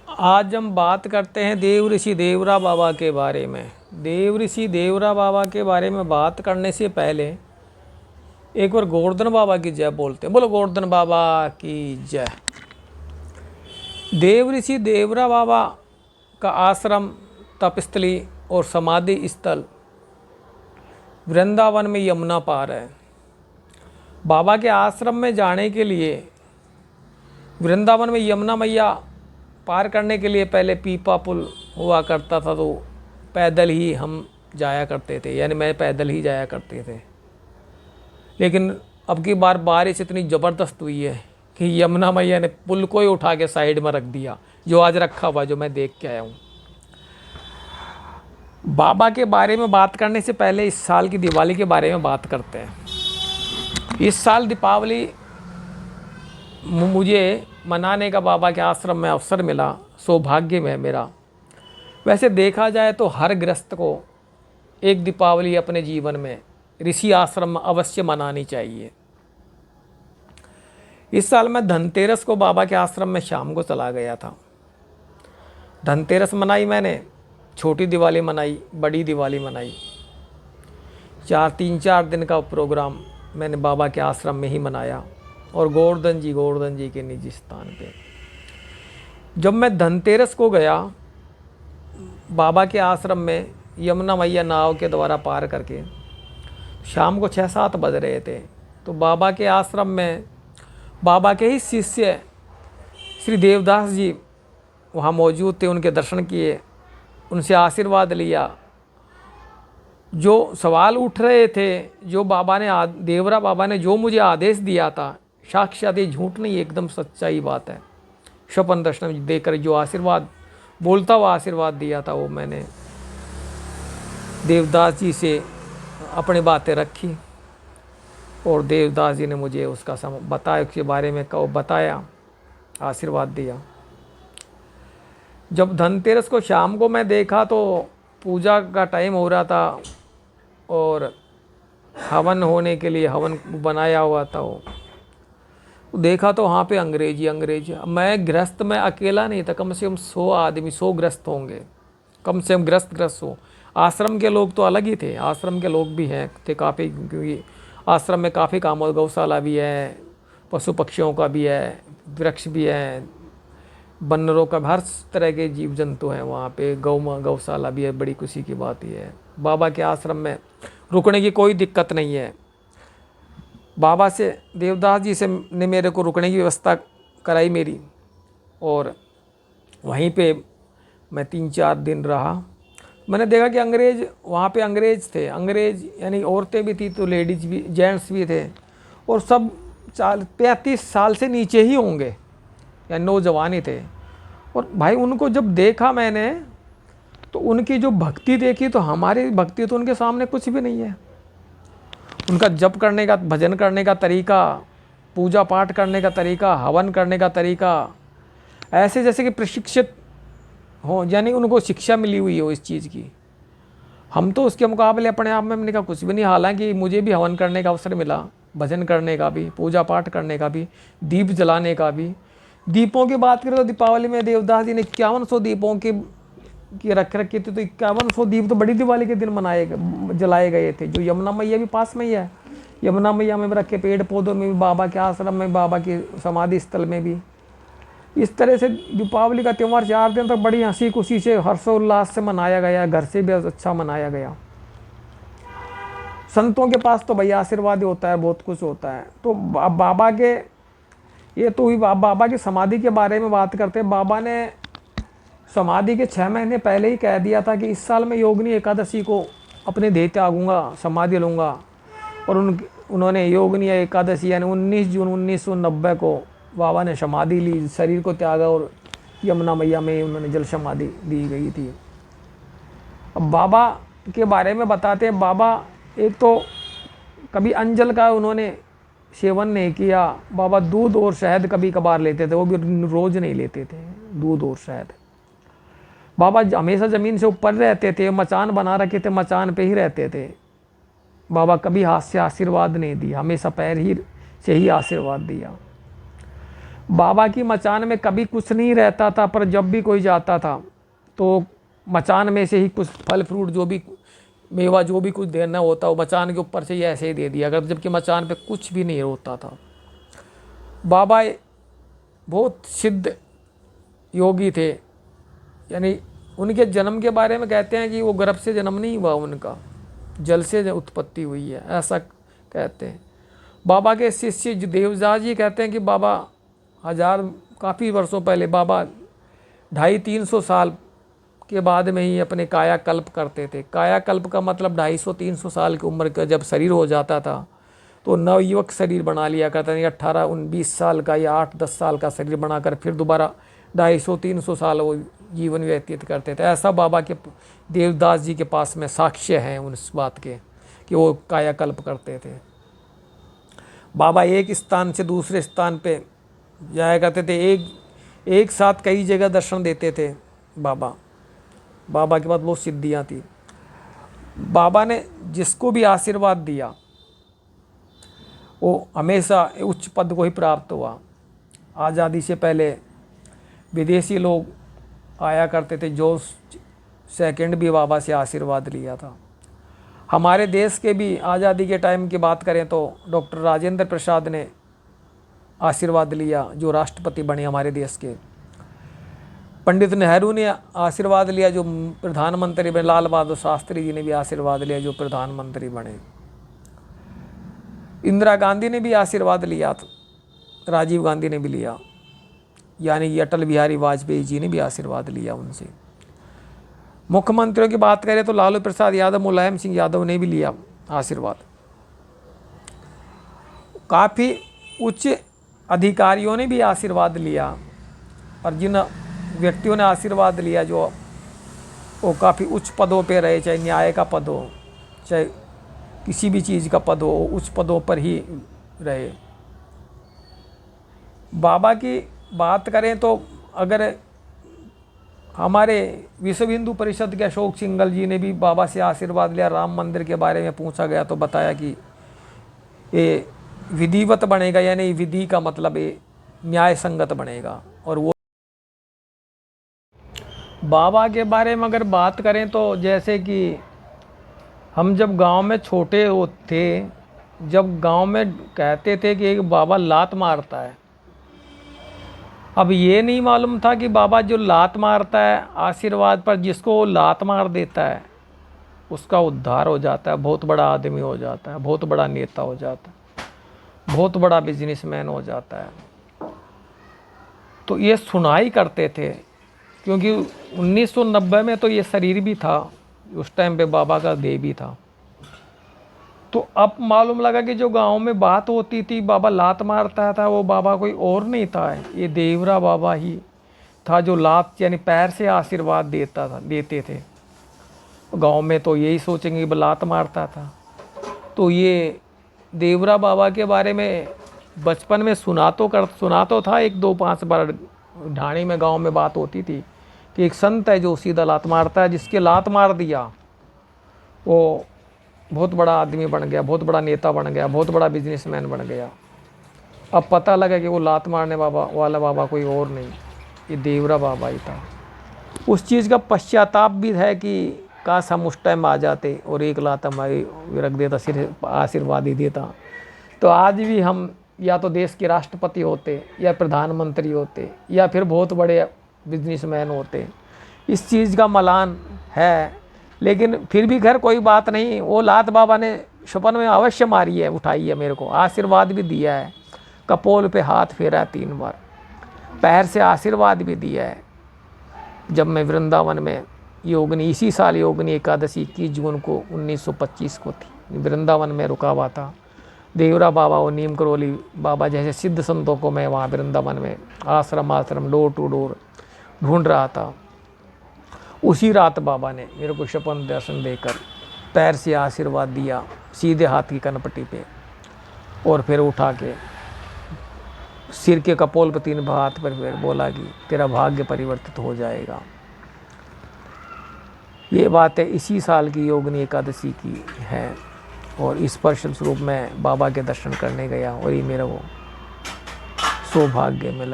आज हम बात करते हैं देव ऋषि देवरा बाबा के बारे में। देव ऋषि देवरा बाबा के बारे में बात करने से पहले एक बार गोवर्धन बाबा की जय बोलते हैं। बोलो गोवर्धन बाबा की जय। देव ऋषि देवरा बाबा का आश्रम, तपस्थली और समाधि स्थल वृंदावन में यमुना पार है। बाबा के आश्रम में जाने के लिए वृंदावन में यमुना मैया पार करने के लिए पहले पीपा पुल हुआ करता था, तो पैदल ही हम जाया करते थे, यानी मैं पैदल ही जाया करते थे। लेकिन अब की बार बारिश इतनी ज़बरदस्त हुई है कि यमुना मैया ने पुल को ही उठा के साइड में रख दिया, जो आज रखा हुआ, जो मैं देख के आया हूँ। बाबा के बारे में बात करने से पहले इस साल की दिवाली के बारे में बात करते हैं। इस साल दीपावली मुझे मनाने का बाबा के आश्रम में अवसर मिला, सौभाग्य में मेरा। वैसे देखा जाए तो हर गृहस्थ को एक दीपावली अपने जीवन में ऋषि आश्रम में अवश्य मनानी चाहिए। इस साल मैं धनतेरस को बाबा के आश्रम में शाम को चला गया था। धनतेरस मनाई मैंने, छोटी दिवाली मनाई, बड़ी दिवाली मनाई। 3-4 दिन का प्रोग्राम मैंने बाबा के आश्रम में ही मनाया, और गोवर्धन जी के निजी स्थान पे। जब मैं धनतेरस को गया बाबा के आश्रम में, यमुना मैया नाव के द्वारा पार करके, शाम को 6-7 बज रहे थे। तो बाबा के आश्रम में बाबा के ही शिष्य श्री देवदास जी वहाँ मौजूद थे। उनके दर्शन किए, उनसे आशीर्वाद लिया। जो सवाल उठ रहे थे, जो बाबा ने देवरा बाबा ने जो मुझे आदेश दिया था, साक्षात ये झूठ नहीं, एकदम सच्चाई बात है। स्वप्न दर्शन देकर जो आशीर्वाद, बोलता हुआ आशीर्वाद दिया था, वो मैंने देवदास जी से अपनी बातें रखी, और देवदास जी ने मुझे उसका बताया, उसके बारे में बताया, आशीर्वाद दिया। जब धनतेरस को शाम को मैं देखा तो पूजा का टाइम हो रहा था, और हवन होने के लिए हवन बनाया हुआ था। वो देखा तो वहाँ पे अंग्रेज। मैं गृहस्थ में अकेला नहीं था, कम से कम 100 आदमी, 100 गृहस्थ होंगे कम से कम, गृहस्थ हो। आश्रम के लोग तो अलग ही थे, आश्रम के लोग भी हैं थे काफ़ी, क्योंकि आश्रम में काफ़ी काम हो, गौशाला भी है, पशु पक्षियों का भी है, वृक्ष भी है, बंदरों का, हर तरह के जीव जंतु हैं वहाँ पे। गौशाला भी है। बड़ी खुशी की बात यह है, बाबा के आश्रम में रुकने की कोई दिक्कत नहीं है। बाबा से, देवदास जी से ने मेरे को रुकने की व्यवस्था कराई मेरी, और वहीं पे मैं 3-4 दिन रहा। मैंने देखा कि अंग्रेज़, वहाँ पे अंग्रेज़ थे, अंग्रेज़ यानी औरतें भी थी, तो लेडीज़ भी, जेंट्स भी थे, और सब 35 साल से नीचे ही होंगे, या नौजवान ही थे। और भाई उनको जब देखा मैंने, तो उनकी जो भक्ति देखी, तो हमारी भक्ति तो उनके सामने कुछ भी नहीं है। उनका जप करने का, भजन करने का तरीका, पूजा पाठ करने का तरीका, हवन करने का तरीका, ऐसे जैसे कि प्रशिक्षित हो, यानी उनको शिक्षा मिली हुई हो इस चीज़ की। हम तो उसके मुकाबले अपने आप में, मैंने कहा कुछ भी नहीं। हालांकि मुझे भी हवन करने का अवसर मिला, भजन करने का भी, पूजा पाठ करने का भी, दीप जलाने का भी। दीपों की बात करें तो दीपावली में देवदास जी ने 5100 दीपों की रख रखी थी। तो 5100 दीप तो बड़ी दिवाली के दिन जलाए गए थे। जो यमुना मैया भी पास में ही है, यमुना मैया में भी रखे, पेड़ पौधों में भी, बाबा के आश्रम में, बाबा के समाधि स्थल में भी। इस तरह से दीपावली का त्यौहार 4 दिन तक बड़ी हंसी खुशी से, हर्षोल्लास से मनाया गया। घर से भी अच्छा मनाया गया। संतों के पास तो भैया आशीर्वाद होता है, बहुत कुछ होता है। तो बाबा के, ये तो हुई बाबा की समाधि के बारे में बात करते हैं। बाबा ने समाधि के 6 महीने पहले ही कह दिया था कि इस साल मैं योगिनी एकादशी को अपने देह त्यागूंगा, समाधि लूँगा। और उन्होंने योगिनी एकादशी यानी 19 जून 1990 को बाबा ने समाधि ली, शरीर को त्यागा, और यमुना मैया में उन्होंने जल समाधि दी गई थी। अब बाबा के बारे में बताते हैं। बाबा एक तो कभी अंजल का उन्होंने सेवन नहीं किया। बाबा दूध और शहद कभी कभार लेते थे, वो भी रोज़ नहीं लेते थे, दूध और शहद। बाबा हमेशा ज़मीन से ऊपर रहते थे, मचान बना रखे थे, मचान पे ही रहते थे। बाबा कभी हाथ से आशीर्वाद नहीं दिया, हमेशा पैर ही से ही आशीर्वाद दिया। बाबा की मचान में कभी कुछ नहीं रहता था, पर जब भी कोई जाता था तो मचान में से ही कुछ फल फ्रूट जो भी मेवा जो भी कुछ देना होता वो मचान के ऊपर से ही ऐसे ही दे दिया अगर, जबकि मचान पे कुछ भी नहीं होता था। बाबा बहुत सिद्ध योगी थे, यानी उनके जन्म के बारे में कहते हैं कि वो गर्भ से जन्म नहीं हुआ, उनका जल से उत्पत्ति हुई है, ऐसा कहते हैं। बाबा के शिष्य देवदास जी कहते हैं कि बाबा काफ़ी वर्षों पहले, बाबा 250-300 साल के बाद में ही अपने कायाकल्प करते थे। कायाकल्प का मतलब 250-300 साल की उम्र का जब शरीर हो जाता था तो नवयुवक शरीर बना लिया करता था, 18-19 साल का या 8-10 साल का शरीर बनाकर फिर दोबारा 250-300 साल वो जीवन व्यतीत करते थे। ऐसा बाबा के देवदास जी के पास में साक्ष्य हैं उस बात के कि वो कायाकल्प करते थे। बाबा एक स्थान से दूसरे स्थान पे जाया करते थे, एक साथ कई जगह दर्शन देते थे। बाबा के पास बहुत सिद्धियाँ थी। बाबा ने जिसको भी आशीर्वाद दिया वो हमेशा उच्च पद को ही प्राप्त हुआ। आज़ादी से पहले विदेशी लोग आया करते थे, जो सेकंड भी बाबा से आशीर्वाद लिया था। हमारे देश के भी आज़ादी के टाइम की बात करें तो डॉक्टर राजेंद्र प्रसाद ने आशीर्वाद लिया, जो राष्ट्रपति बने हमारे देश के। पंडित नेहरू ने आशीर्वाद लिया, जो प्रधानमंत्री बने। लाल बहादुर शास्त्री जी ने भी आशीर्वाद लिया, जो प्रधानमंत्री बने। इंदिरा गांधी ने भी आशीर्वाद लिया था, राजीव गांधी ने भी लिया, यानी कि अटल बिहारी वाजपेयी जी ने भी आशीर्वाद लिया उनसे। मुख्यमंत्रियों की बात करें तो लालू प्रसाद यादव, मुलायम सिंह यादव ने भी लिया आशीर्वाद। काफ़ी उच्च अधिकारियों ने भी आशीर्वाद लिया, और जिन व्यक्तियों ने आशीर्वाद लिया जो वो काफ़ी उच्च पदों पे रहे, चाहे न्याय का पद हो, चाहे किसी भी चीज़ का पद हो, उच्च पदों पर ही रहे। बाबा की बात करें तो अगर हमारे विश्व हिंदू परिषद के अशोक सिंघल जी ने भी बाबा से आशीर्वाद लिया। राम मंदिर के बारे में पूछा गया तो बताया कि ये विधिवत बनेगा, यानी विधि का मतलब ये न्याय संगत बनेगा। और वो बाबा के बारे में अगर बात करें तो जैसे कि हम जब गांव में छोटे थे, जब गांव में कहते थे कि एक बाबा लात मारता है। अब ये नहीं मालूम था कि बाबा जो लात मारता है आशीर्वाद पर, जिसको वो लात मार देता है उसका उद्धार हो जाता है, बहुत बड़ा आदमी हो जाता है, बहुत बड़ा नेता हो जाता है, बहुत बड़ा बिजनेसमैन हो जाता है। तो ये सुनाई करते थे, क्योंकि 1990 में तो ये शरीर भी था, उस टाइम पे बाबा का देह भी था। तो अब मालूम लगा कि जो गांव में बात होती थी बाबा लात मारता था, वो बाबा कोई और नहीं था, ये देवरा बाबा ही था, जो लात यानी पैर से आशीर्वाद देते थे। गांव में तो यही सोचेंगे कि लात मारता था। तो ये देवरा बाबा के बारे में बचपन में सुना तो था, 1-2-5 बार ढाणी में गांव में बात होती थी कि एक संत है जो सीधा लात मारता है, जिसके लात मार दिया वो बहुत बड़ा आदमी बन गया, बहुत बड़ा नेता बन गया, बहुत बड़ा बिजनेसमैन बन गया। अब पता लगा कि वो लात मारने वाला बाबा कोई और नहीं, ये देवरा बाबा ही था। उस चीज़ का पश्चाताप भी है कि काश हम उस टाइम आ जाते और एक लात हमारी रख देता, सिर्फ आशीर्वाद ही देता, तो आज भी हम या तो देश के राष्ट्रपति होते, या प्रधानमंत्री होते, या फिर बहुत बड़े बिजनेसमैन होते। इस चीज़ का मलान है, लेकिन फिर भी खैर कोई बात नहीं। वो लात बाबा ने सपन में अवश्य मारी है, उठाई है, मेरे को आशीर्वाद भी दिया है, कपोल पे हाथ फेरा है 3 बार, पैर से आशीर्वाद भी दिया है। जब मैं वृंदावन में योगनी, इसी साल योगनी एकादशी 21 जून को 1925 को थी, वृंदावन में रुका हुआ था। देवरा बाबा और नीम करोली बाबा जैसे सिद्ध संतों को मैं वहाँ वृंदावन में आश्रम डोर टू डोर ढूंढ रहा था। उसी रात बाबा ने मेरे को सपन दर्शन देकर पैर से आशीर्वाद दिया, सीधे हाथ की कनपट्टी पे, और फिर उठा के सिर के कपोल पर 3 हाथ पर फिर बोला कि तेरा भाग्य परिवर्तित हो जाएगा। ये बात है इसी साल की योगनी एकादशी की है, और इस फलस्वरूप मैं बाबा के दर्शन करने गया, और ये मेरा वो सौभाग्य मिला।